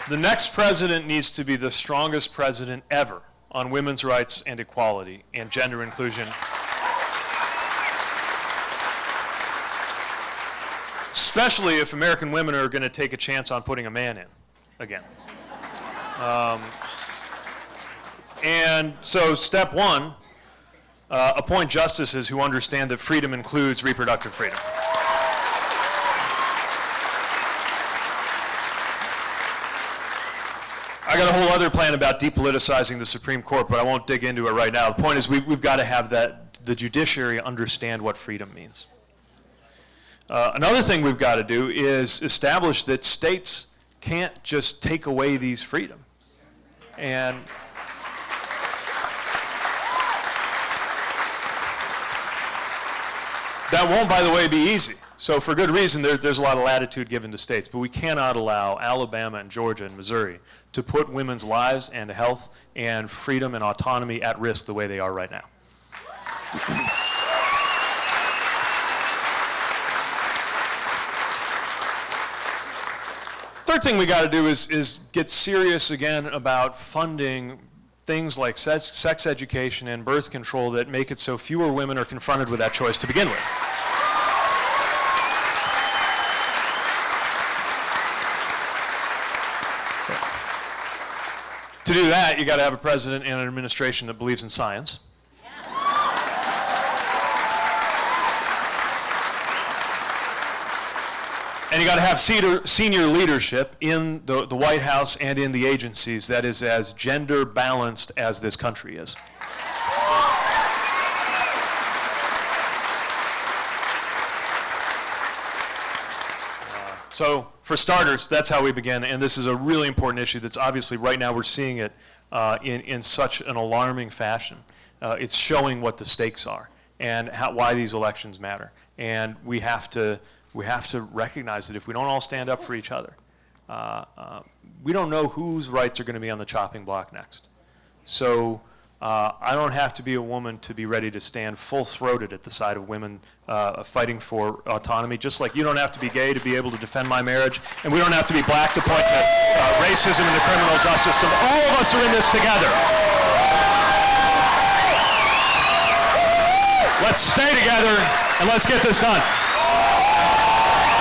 The next president needs to be the strongest president ever on women's rights and equality and gender inclusion. Especially if American women are going to take a chance on putting a man in again. And so step one, appoint justices who understand that freedom includes reproductive freedom. I got a whole other plan about depoliticizing the Supreme Court, but I won't dig into it right now. The point is we've got to have the judiciary understand what freedom means. Another thing we've got to do is establish that states can't just take away these freedoms. And that won't, by the way, be easy. So for good reason, there's a lot of latitude given to states, but we cannot allow Alabama and Georgia and Missouri to put women's lives and health and freedom and autonomy at risk the way they are right now. Third thing we got to do is get serious again about funding things like sex education and birth control that make it so fewer women are confronted with that choice to begin with. To do that, you got to have a president and an administration that believes in science. And you got to have senior leadership in the White House and in the agencies that is as gender balanced as this country is. So for starters, that's how we begin, and this is a really important issue that's obviously right now we're seeing it in such an alarming fashion. It's showing what the stakes are and why these elections matter. And we have to recognize that if we don't all stand up for each other, we don't know whose rights are going to be on the chopping block next. So I don't have to be a woman to be ready to stand full-throated at the side of women fighting for autonomy, just like you don't have to be gay to be able to defend my marriage, and we don't have to be black to point to racism in the criminal justice system. All of us are in this together. Let's stay together, and let's get this done.